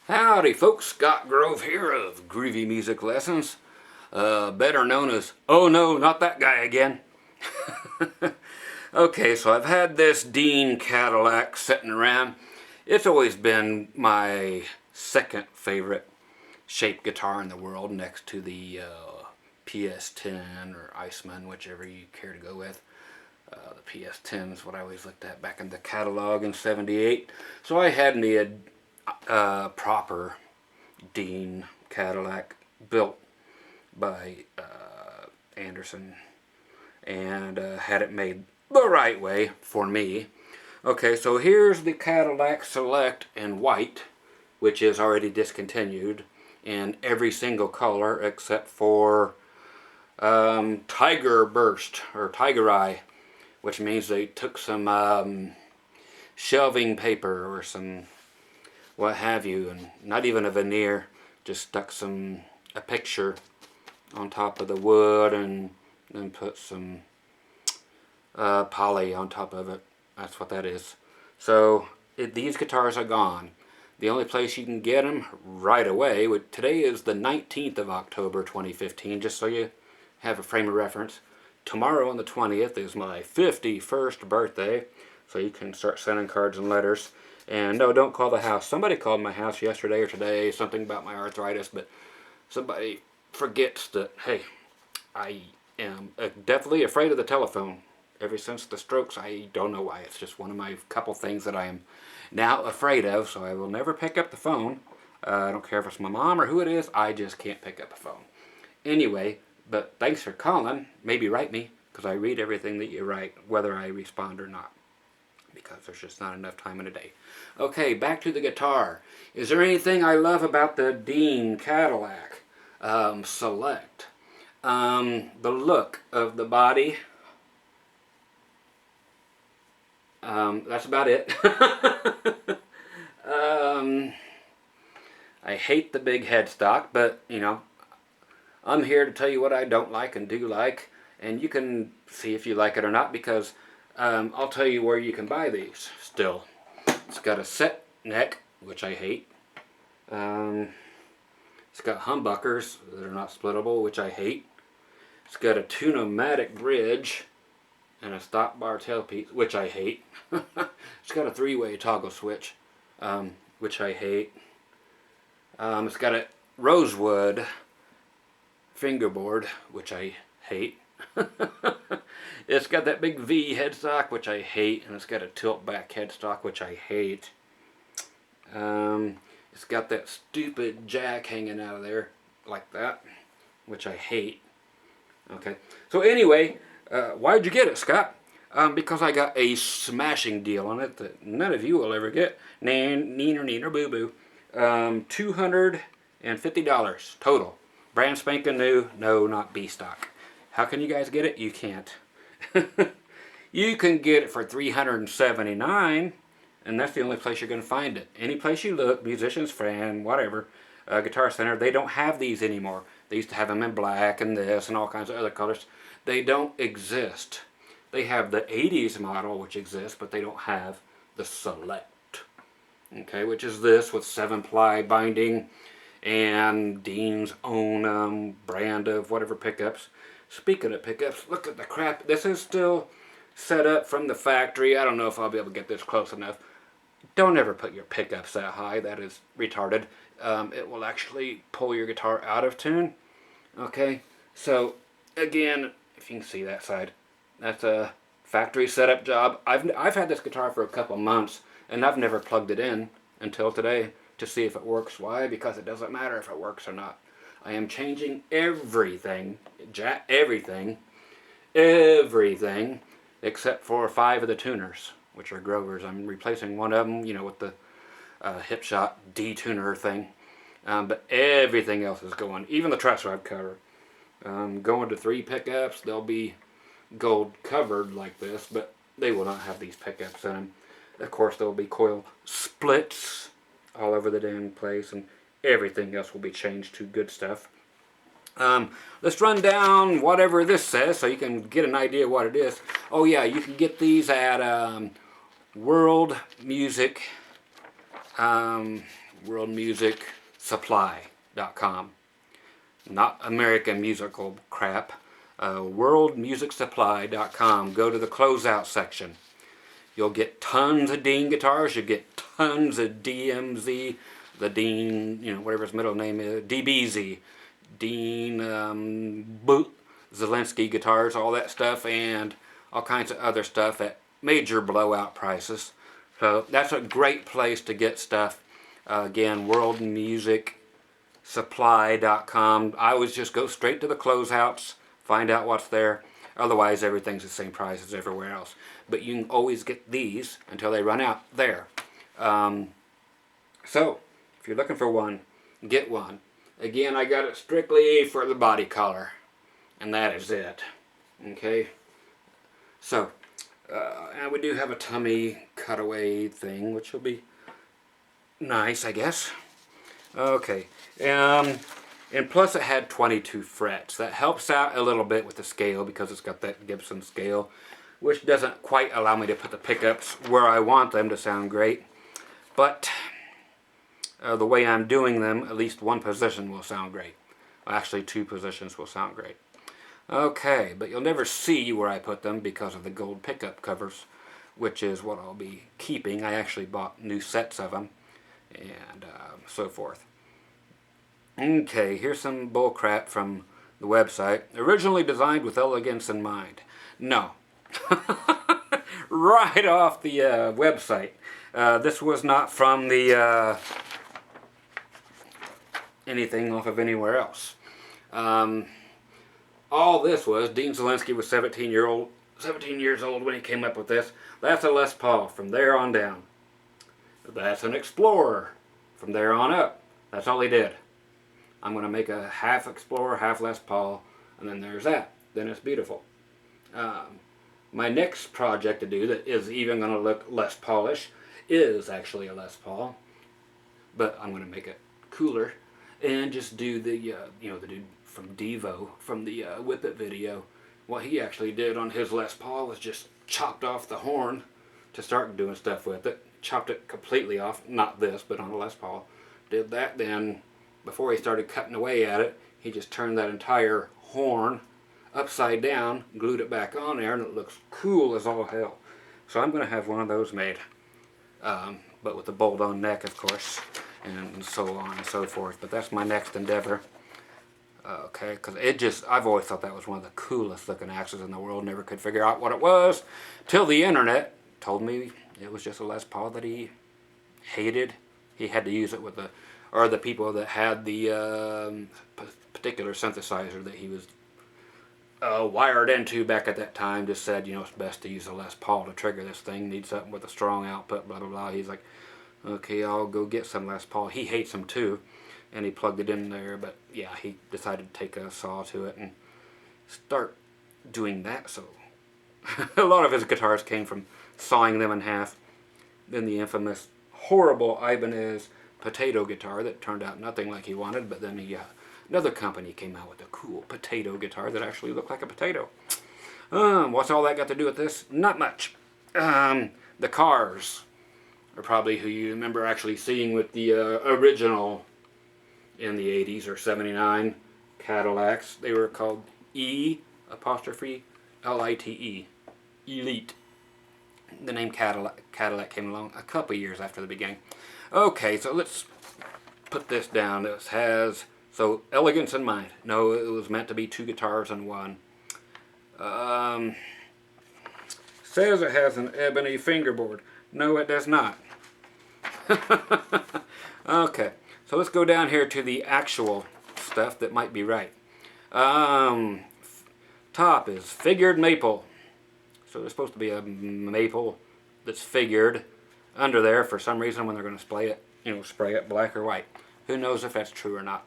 Howdy folks, Scott Grove here of Groovy Music Lessons, better known as, oh no, not that guy again. Okay, so I've had this Dean Cadillac sitting around. It's always been my second favorite shaped guitar in the world, next to the PS10 or Iceman, whichever you care to go with. The PS10 is what I always looked at back in the catalog in '78. So I had me a proper Dean Cadillac built by Anderson, and had it made the right way for me. Okay, so here's the Cadillac Select in white, which is already discontinued, in every single color except for Tiger Burst or Tiger Eye, which means they took some shelving paper or some what have you, and not even a veneer, just stuck a picture on top of the wood and then put some poly on top of it. That's what that is. So these guitars are gone. The only place you can get them right away, today is the 19th of October 2015, just so you have a frame of reference. Tomorrow on the 20th is my 51st birthday, so you can start sending cards and letters. And no, don't call the house. Somebody called my house yesterday or today, something about my arthritis, but somebody forgets that, hey, I am definitely afraid of the telephone. Ever since the strokes, I don't know why. It's just one of my couple things that I am now afraid of, so I will never pick up the phone. I don't care if it's my mom or who it is, I just can't pick up the phone. Anyway, but thanks for calling. Maybe write me, because I read everything that you write, whether I respond or not, because there's just not enough time in a day. Okay, back to the guitar. Is there anything I love about the Dean Cadillac Select? The look of the body. That's about it. I hate the big headstock, but, you know, I'm here to tell you what I don't like and do like, and you can see if you like it or not, because I'll tell you where you can buy these still. It's got a set neck, which I hate. It's got humbuckers that are not splittable, which I hate. It's got a tune-o-matic bridge and a stop bar tailpiece, which I hate. It's got a three-way toggle switch, which I hate. It's got a rosewood fingerboard, which I hate. It's got that big V headstock, which I hate, and it's got a tilt back headstock, which I hate. It's got that stupid jack hanging out of there like that, which I hate. Okay, so anyway, why'd you get it, Scott? Because I got a smashing deal on it that none of you will ever get. Neener boo boo. $250 total. Brand spanking new. No, not B stock. How can you guys get it? You can't. You can get it for $379, and that's the only place you're going to find it. Any place you look, Musician's Friend, whatever, Guitar Center, they don't have these anymore. They used to have them in black and this and all kinds of other colors. They don't exist. They have the 80s model, which exists, but they don't have the Select. Okay, which is this with 7-ply binding and Dean's own brand of whatever pickups. Speaking of pickups, look at the crap. This is still set up from the factory. I don't know if I'll be able to get this close enough. Don't ever put your pickups that high. That is retarded. It will actually pull your guitar out of tune. Okay, so again, if you can see that side, that's a factory setup job. I've had this guitar for a couple months, and I've never plugged it in until today to see if it works. Why? Because it doesn't matter if it works or not. I am changing everything, everything, except for 5 of the tuners, which are Grovers. I'm replacing one of them, you know, with the Hipshot D-tuner thing. But everything else is going, even the truss rod cover. Going to 3 pickups, they'll be gold covered like this, but they will not have these pickups in them. Of course, there will be coil splits all over the damn place, and everything else will be changed to good stuff. Let's run down whatever this says so you can get an idea what it is. Oh yeah, you can get these at World Music worldmusicsupply.com. Not American musical crap. Worldmusicsupply.com. Go to the closeout section. You'll get tons of Dean guitars. You get tons of DMZ, the Dean, you know, whatever his middle name is, DBZ, Dean Zelensky guitars, all that stuff, and all kinds of other stuff at major blowout prices. So that's a great place to get stuff. Again, worldmusicsupply.com. I always just go straight to the closeouts, find out what's there. Otherwise, everything's the same price as everywhere else. But you can always get these until they run out there. So, if you're looking for one, get one. Again, I got it strictly for the body color. And that is it. Okay? So, and we do have a tummy cutaway thing, which will be nice, I guess. Okay. And plus it had 22 frets. That helps out a little bit with the scale because it's got that Gibson scale, which doesn't quite allow me to put the pickups where I want them to sound great. But the way I'm doing them, at least one position will sound great. Well, actually, 2 positions will sound great. Okay, but you'll never see where I put them because of the gold pickup covers, which is what I'll be keeping. I actually bought new sets of them and so forth. Okay, here's some bull crap from the website. Originally designed with elegance in mind. No. Right off the website. This was not from the anything off of anywhere else. All this was, Dean Zelensky was 17 years old when he came up with this. That's a Les Paul from there on down. That's an Explorer from there on up. That's all he did. I'm going to make a half Explorer, half Les Paul, and then there's that. Then it's beautiful. My next project to do that is even going to look Les Paulish is actually a Les Paul, but I'm going to make it cooler and just do the, you know, the dude from Devo, from the Whip It video. What he actually did on his Les Paul was just chopped off the horn to start doing stuff with it. Chopped it completely off, not this, but on a Les Paul. Did that, then before he started cutting away at it, he just turned that entire horn upside down, glued it back on there, and it looks cool as all hell. So I'm going to have one of those made, but with the bolt-on neck, of course, and so on and so forth. But that's my next endeavor. Okay, because I've always thought that was one of the coolest looking axes in the world. Never could figure out what it was till the internet told me it was just a Les Paul that he hated. He had to use it with the people that had the particular synthesizer that he was wired into back at that time just said, you know, it's best to use a Les Paul to trigger this thing. Need something with a strong output, blah, blah, blah. He's like, okay, I'll go get some Les Paul. He hates them too. And he plugged it in there, but yeah, he decided to take a saw to it and start doing that. So a lot of his guitars came from sawing them in half. Then the infamous, horrible Ibanez potato guitar that turned out nothing like he wanted, but then another company came out with a cool potato guitar that actually looked like a potato. What's all that got to do with this? Not much. The Cars are probably who you remember actually seeing with the original in the 80s or 79 Cadillacs. They were called E''Lite. Elite. The name Cadillac came along a couple years after the beginning. Okay, so let's put this down. This has, so elegance in mind. No, it was meant to be 2 guitars in one. Says it has an ebony fingerboard. No, it does not. Okay, so let's go down here to the actual stuff that might be right. Top is figured maple. So there's supposed to be a maple that's figured under there for some reason when they're going to spray it black or white. Who knows if that's true or not.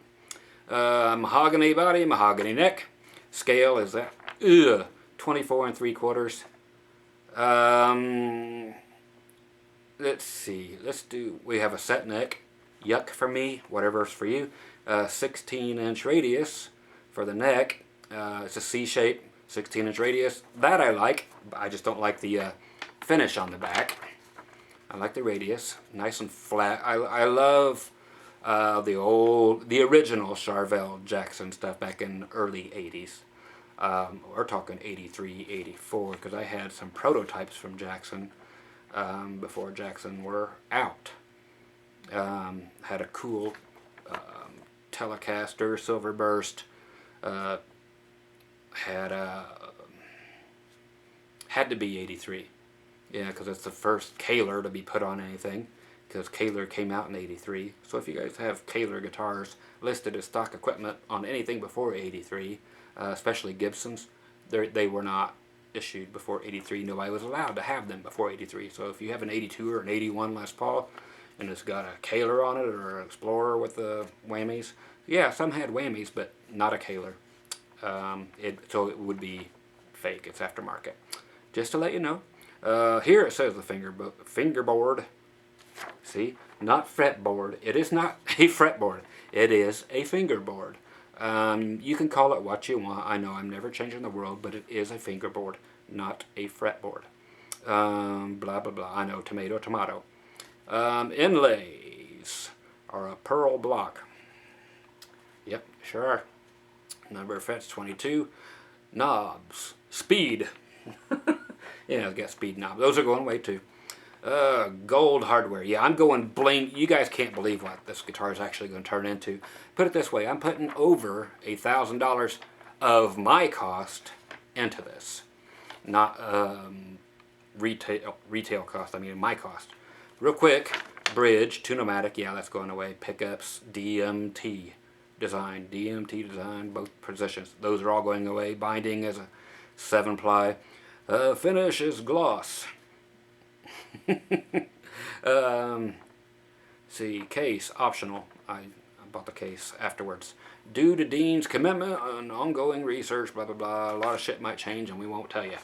Mahogany body, mahogany neck. Scale is that 24 3/4. Let's see. We have a set neck. Yuck for me. Whatever's for you. 16-inch radius for the neck. It's a C shape. 16-inch radius. That I like. I just don't like the finish on the back. I like the radius. Nice and flat. I love the original Charvel Jackson stuff back in the early 80s. We're talking 83, 84, because I had some prototypes from Jackson before Jackson were out. Had a cool Telecaster, Silver Burst. Had to be 83. Yeah, because it's the first Kahler to be put on anything, because Kahler came out in 83. So if you guys have Kahler guitars listed as stock equipment on anything before 83, especially Gibsons, they were not issued before 83. Nobody was allowed to have them before 83. So if you have an 82 or an 81 Les Paul, and it's got a Kahler on it, or an Explorer with the whammies, yeah, some had whammies, but not a Kahler. So it would be fake. It's aftermarket. Just to let you know. Here it says the fingerboard. See, not fretboard. It is not a fretboard. It is a fingerboard. You can call it what you want. I know I'm never changing the world, but it is a fingerboard, not a fretboard. Blah blah blah. I know, tomato tomato. Inlays are a pearl block. Yep, sure are. Number of frets 22. Knobs. Speed. Yeah, it's got speed knobs. Those are going away too. Gold hardware. Yeah, I'm going bling. You guys can't believe what this guitar is actually going to turn into. Put it this way, I'm putting over $1,000 of my cost into this. Not retail cost, I mean my cost. Real quick, bridge, Tunomatic, yeah, that's going away. Pickups, DMT design, both positions. Those are all going away. Binding is a 7-ply. Finish is gloss. See, case, optional. I bought the case afterwards. Due to Dean's commitment and ongoing research, blah, blah, blah. A lot of shit might change and we won't tell you.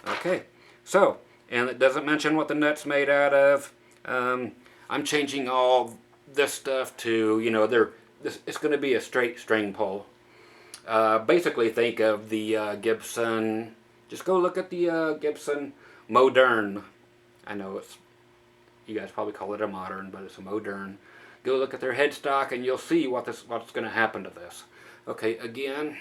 Okay, so, and it doesn't mention what the nut's made out of. I'm changing all this stuff to, you know, it's going to be a straight string pull. Basically think of the Gibson, just go look at the Gibson Modern. I know you guys probably call it a modern, but it's a modern. Go look at their headstock and you'll see what's going to happen to this. Okay, again,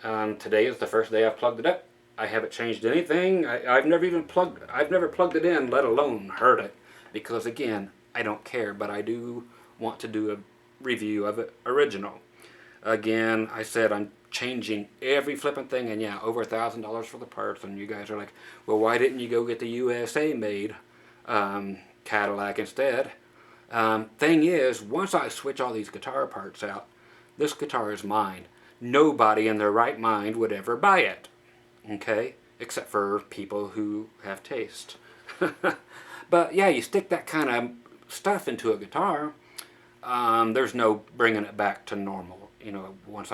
today is the first day I've plugged it up. I haven't changed anything. I've never plugged it in, let alone heard it, because again, I don't care, but I do want to do a review of it original. Again, I said I'm changing every flipping thing, and yeah, over $1,000 for the parts, and you guys are like, well, why didn't you go get the USA made Cadillac instead? Thing is, once I switch all these guitar parts out, this guitar is mine. Nobody in their right mind would ever buy it, okay, except for people who have taste. But yeah, you stick that kind of stuff into a guitar, there's no bringing it back to normal. You know, once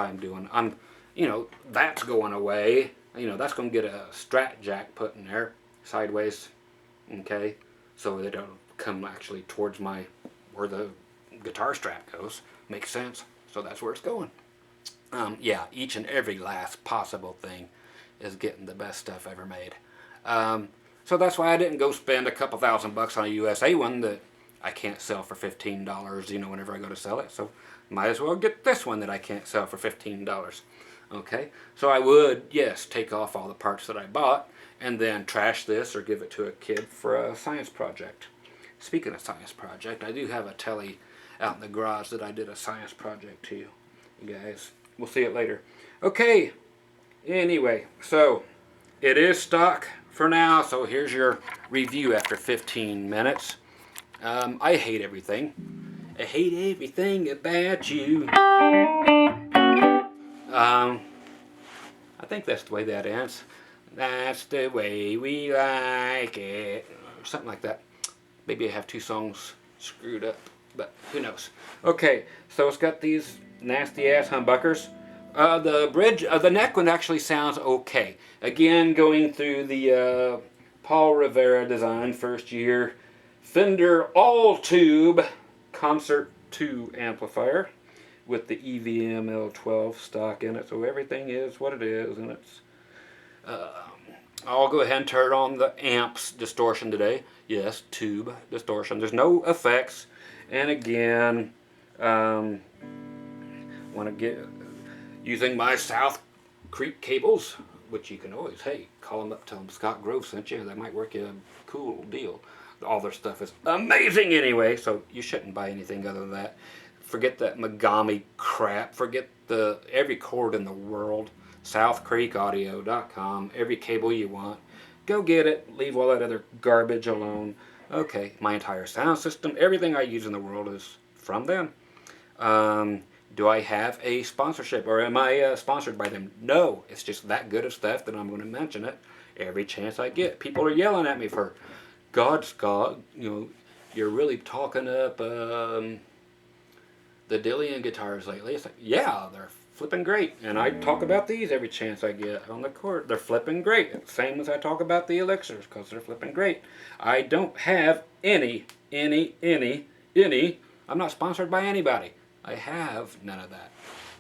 you know, that's going away. You know, that's going to get a Strat jack put in there sideways, okay, so that it'll come actually towards where the guitar strap goes. Makes sense. So that's where it's going. Yeah, each and every last possible thing is getting the best stuff ever made. So that's why I didn't go spend a couple $1,000 on a USA one that I can't sell for $15, you know, whenever I go to sell it. So might as well get this one that I can't sell for $15. Okay, so I would, yes, take off all the parts that I bought and then trash this or give it to a kid for a science project. Speaking of science project, I do have a telly out in the garage that I did a science project to. You guys, we'll see it later. Okay, anyway, so it is stock for now, so here's your review after 15 minutes. I hate everything. I hate everything about you. I think that's the way that ends. That's the way we like it. Something like that. Maybe I have 2 songs screwed up, but who knows. Okay, so it's got these nasty ass humbuckers. The bridge, the neck one actually sounds okay. Again, going through the Paul Rivera design, first year Fender all tube Concert 2 amplifier with the EVM L12 stock in it, so everything is what it is, and it's I'll go ahead and turn on the amps distortion today. Yes, tube distortion. There's no effects, and again, Want to get using my South Creek cables, which you can always, hey, call them up, tell them Scott Grove sent you. That might work you a cool deal. All their stuff is amazing anyway, so you shouldn't buy anything other than that. Forget that Megami crap. Forget every cord in the world. SouthCreekAudio.com. Every cable you want. Go get it. Leave all that other garbage alone. Okay, my entire sound system, everything I use in the world is from them. Do I have a sponsorship, or am I sponsored by them? No, it's just that good of stuff that I'm going to mention it every chance I get. People are yelling at me for, God, Scott, you're really talking up the Dillian guitars lately. It's like, yeah, they're flipping great, and I talk about these every chance I get on the court. They're flipping great, same as I talk about the Elixirs, because they're flipping great. I don't have any. I'm not sponsored by anybody. I have none of that.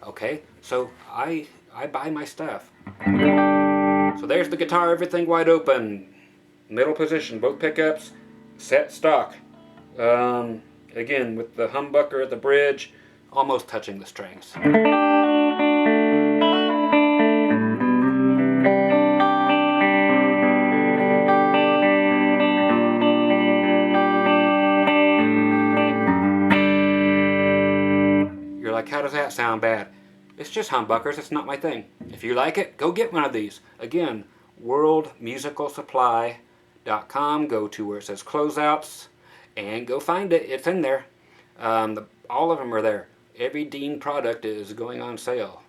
Okay, so I buy my stuff. So there's the guitar, everything wide open, middle position, both pickups, set stock. Again, with the humbucker at the bridge, almost touching the strings. You're like, how does that sound bad? It's just humbuckers, it's not my thing. If you like it, go get one of these. Again, worldmusicalsupply.com. Go to where it says closeouts and go find it. It's in there. All of them are there. Every Dean product is going on sale.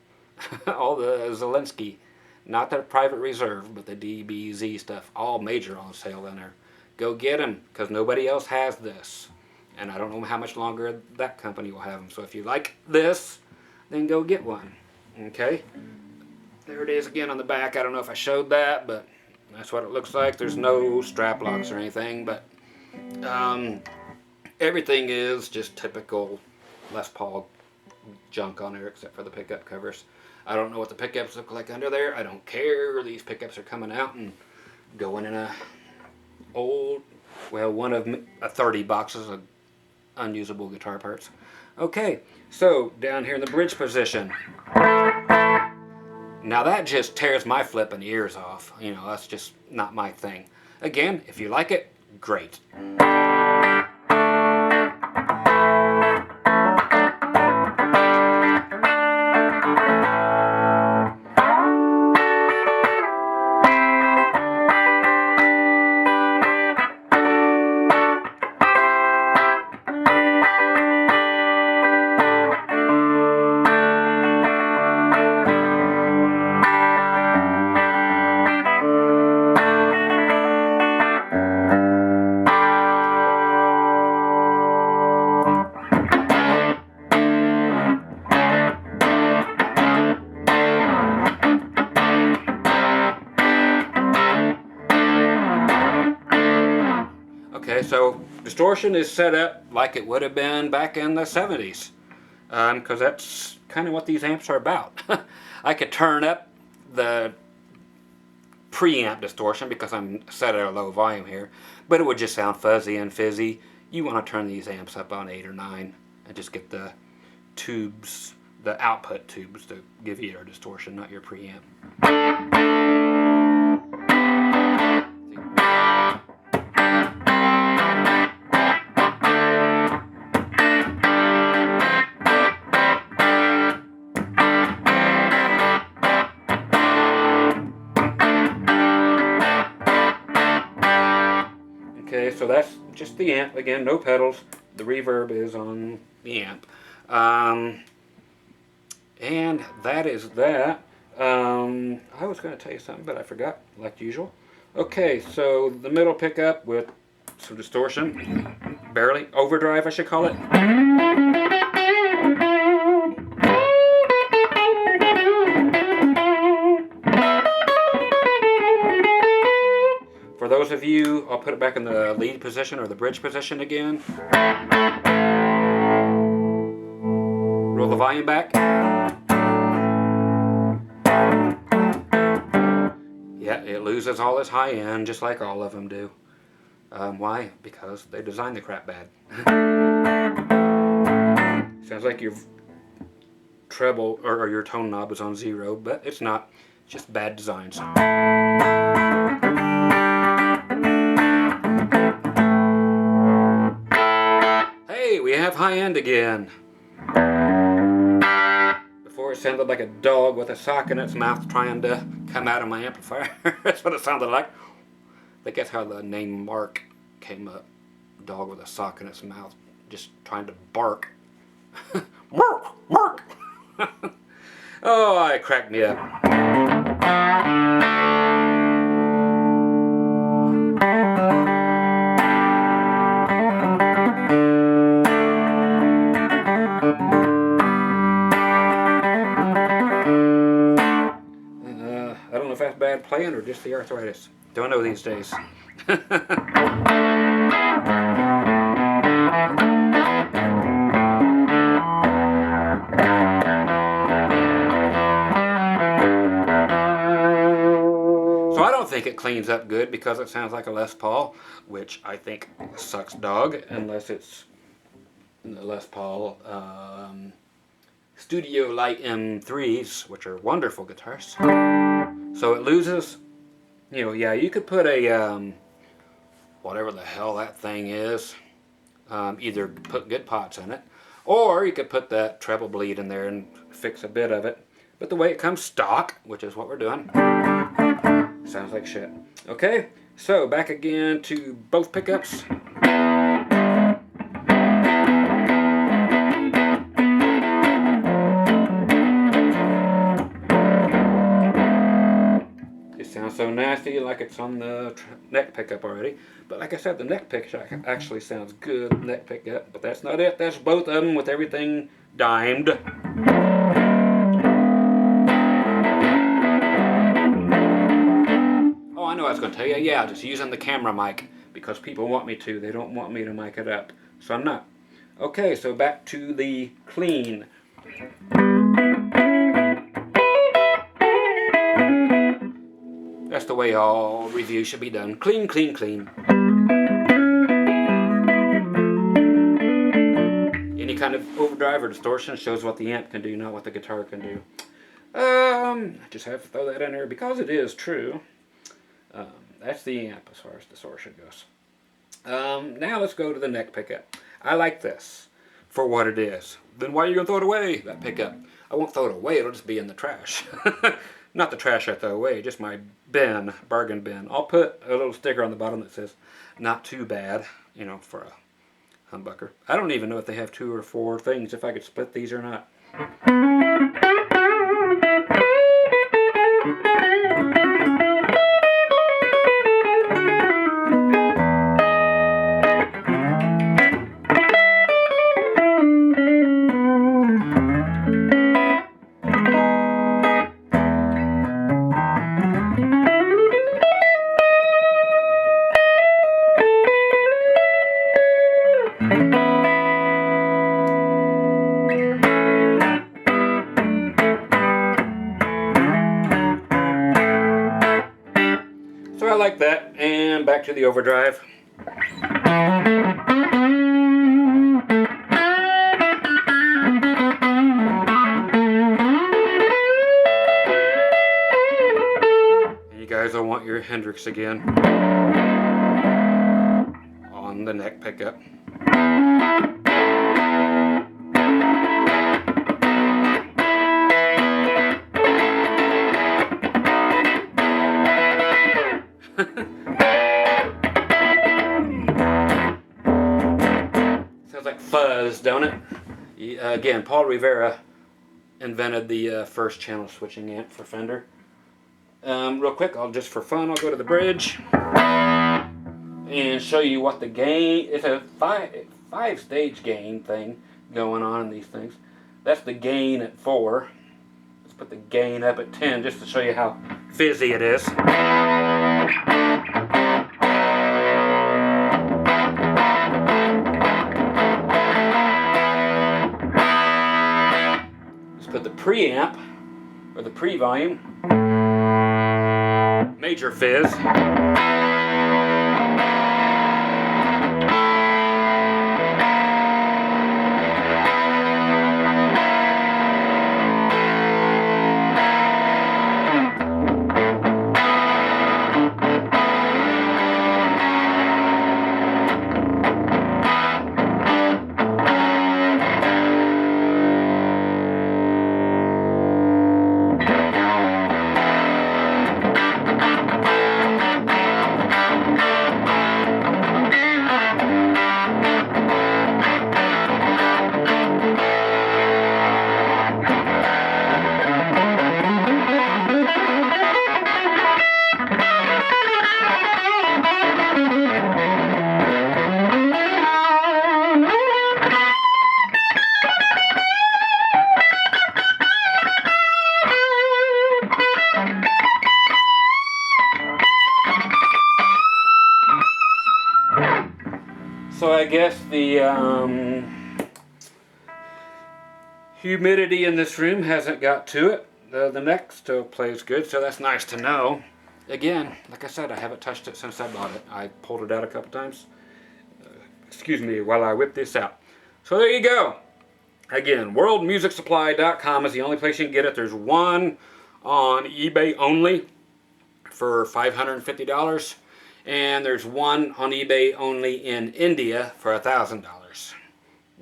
All the Zelensky, not the private reserve, but the DBZ stuff, all major on sale in there. Go get them, because nobody else has this. And I don't know how much longer that company will have them. So if you like this, then go get one. Okay? There it is again on the back. I don't know if I showed that, but that's what it looks like. There's no strap locks or anything, but everything is just typical Les Paul junk on there, except for the pickup covers. I don't know what the pickups look like under there. I don't care. These pickups are coming out and going in a old, well, one of 30 boxes of unusable guitar parts. Okay, so down here in the bridge position. Now that just tears my flipping ears off. That's just not my thing. Again, if you like it, great. Okay, so distortion is set up like it would have been back in the 70s, because that's kind of what these amps are about. I could turn up the preamp distortion because I'm set at a low volume here, but it would just sound fuzzy and fizzy. You want to turn these amps up on 8 or 9 and just get the tubes, the output tubes, to give you your distortion, not your preamp. Okay, so that's just the amp. Again, no pedals. The reverb is on the amp. And that is that. I was going to tell you something, but I forgot, like usual. Okay, so the middle pickup with some distortion. Barely. Overdrive, I should call it. For those of you, I'll put it back in the lead position or the bridge position again. Roll the volume back. Yeah, it loses all its high end, just like all of them do. Why? Because they designed the crap bad. Sounds like your treble or your tone knob is on 0, but it's not. It's just bad designs. Hey, we have high end again. Before it sounded like a dog with a sock in its mouth trying to come out of my amplifier. That's what it sounded like. I think that's how the name Mark came up. Dog with a sock in its mouth, just trying to bark. Mark! Mark! Oh, it cracked me up. I don't know if that's bad playing or just the arthritis. Don't know these days. So I don't think it cleans up good because it sounds like a Les Paul, which I think sucks dog unless it's the Les Paul Studio Light M3s, which are wonderful guitars. So it loses, you know, yeah, you could put a, whatever the hell that thing is, either put good pots in it, or you could put that treble bleed in there and fix a bit of it. But the way it comes stock, which is what we're doing, sounds like shit. Okay, so back again to both pickups. Sounds so nasty, like it's on the neck pickup already. But like I said, the neck pickup actually sounds good, neck pickup. But that's not it. That's both of them with everything dimed. Oh, I know what I was going to tell you. Yeah, just using the camera mic because people want me to. They don't want me to mic it up. So I'm not. Okay, so back to the clean. That's the way all reviews should be done. Clean, clean, clean. Any kind of overdrive or distortion shows what the amp can do, not what the guitar can do. I just have to throw that in there because it is true. That's the amp as far as distortion goes. Now let's go to the neck pickup. I like this for what it is. Then why are you going to throw it away, that pickup? I won't throw it away, it'll just be in the trash. Not the trash I throw away, just my bin, bargain bin. I'll put a little sticker on the bottom that says, not too bad, you know, for a humbucker. I don't even know if they have 2 or 4 things, if I could split these or not. So I like that, and back to the overdrive. And you guys will want your Hendrix again on the neck pickup. Sounds like fuzz, don't it? Again, Paul Rivera invented the first channel switching amp for Fender. Real quick, for fun, I'll go to the bridge and show you what the gain. It's a five stage gain thing going on in these things. That's the gain at 4. Let's put the gain up at 10 just to show you how fizzy it is. Put the preamp, or the pre-volume, major fizz. guess the humidity in this room hasn't got to it. The neck still plays good, so that's nice to know. Again, like I said, I haven't touched it since I bought it. I pulled it out a couple times. Excuse me while I whip this out. So there you go. Again, worldmusicsupply.com is the only place you can get it. There's one on eBay only for $550. And there's one on eBay only in India for $1,000.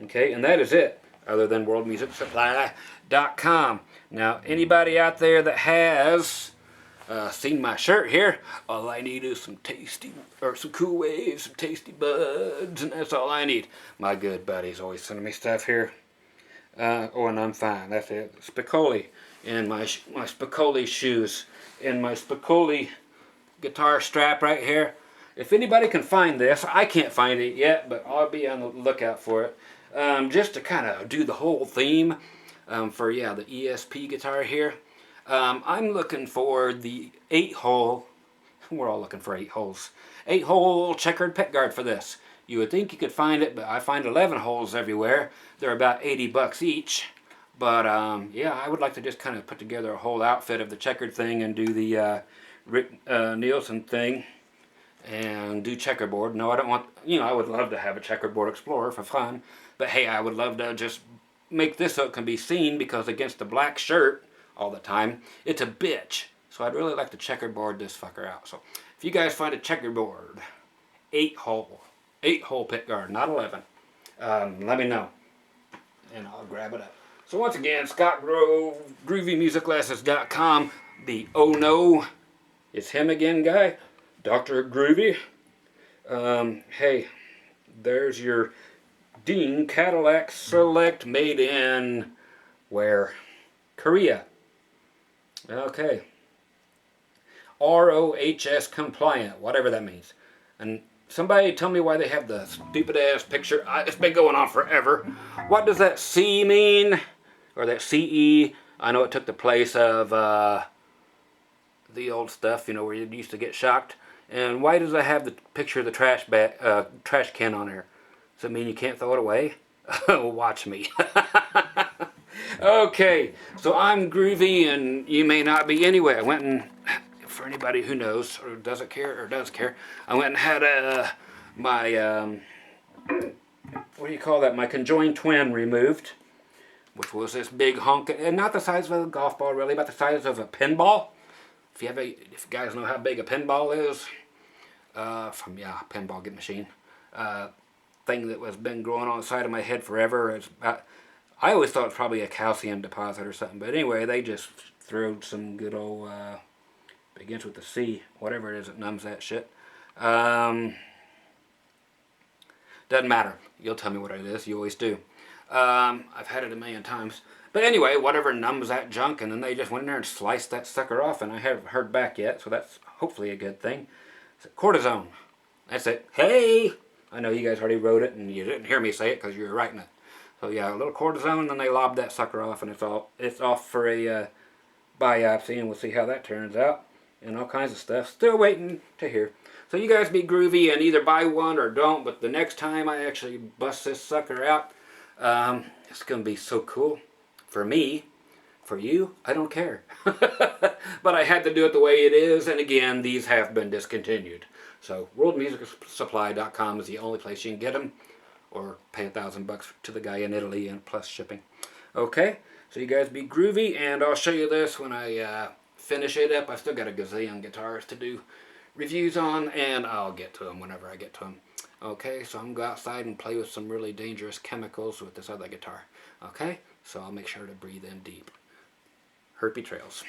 Okay, and that is it, other than worldmusicsupply.com. Now, anybody out there that has seen my shirt here, all I need is some cool waves, some tasty buds, and that's all I need. My good buddy's always sending me stuff here. Oh, and I'm fine. That's it. Spicoli and my Spicoli shoes and my Spicoli guitar strap right here. If anybody can find this, I can't find it yet, but I'll be on the lookout for it. Just to kind of do the whole theme for, yeah, the ESP guitar here. I'm looking for the 8-hole, we're all looking for 8 holes, 8-hole checkered pickguard for this. You would think you could find it, but I find 11 holes everywhere. They're about $80 each. But yeah, I would like to just kind of put together a whole outfit of the checkered thing and do the Rick Nielsen thing and do checkerboard. No, I don't want, you know, I would love to have a checkerboard Explorer for fun. But hey, I would love to just make this so it can be seen, because against the black shirt all the time, it's a bitch. So I'd really like to checkerboard this fucker out. So if you guys find a checkerboard 8-hole pickguard, not 11, let me know and I'll grab it up. So once again, Scott Grove, GroovyMusicLessons.com. The oh no, it's him again guy, Dr. Groovy. Hey, there's your Dean Cadillac Select, made in where? Korea. Okay. ROHS compliant, whatever that means. And somebody tell me why they have the stupid ass picture. It's been going on forever. What does that C mean? Or that CE? I know it took the place of the old stuff, you know, where you used to get shocked. And why does it have the picture of the trash can on there? Does it mean you can't throw it away? Watch me. Okay, so I'm Groovy, and you may not be anyway. I went and, for anybody who knows or doesn't care or does care, I went and had my what do you call that? My conjoined twin removed, which was this big hunk, and not the size of a golf ball really, but the size of a pinball. If you guys know how big a pinball is, from pinball get machine, thing that was been growing on the side of my head forever. It's about, I always thought it was probably a calcium deposit or something, but anyway, they just threw some good old, begins with the C, whatever it is that numbs that shit. Doesn't matter. You'll tell me what it is. You always do. I've had it a million times. But anyway, whatever numbs that junk, and then they just went in there and sliced that sucker off, and I haven't heard back yet, so that's hopefully a good thing. It's cortisone. That's it. Hey! I know you guys already wrote it, and you didn't hear me say it because you were writing it. So yeah, a little cortisone, and then they lobbed that sucker off, and it's off for a biopsy, and we'll see how that turns out, and all kinds of stuff. Still waiting to hear. So you guys be groovy and either buy one or don't, but the next time I actually bust this sucker out, it's going to be so cool. For me, for you, I don't care. But I had to do it the way it is, and again, these have been discontinued. So worldmusicsupply.com is the only place you can get them, or pay $1,000 to the guy in Italy and plus shipping. Okay, so you guys be groovy, and I'll show you this when I finish it up. I still got a gazillion guitars to do reviews on, and I'll get to them whenever I get to them. Okay, so I'm going to go outside and play with some really dangerous chemicals with this other guitar. Okay, so I'll make sure to breathe in deep. Herpy trails.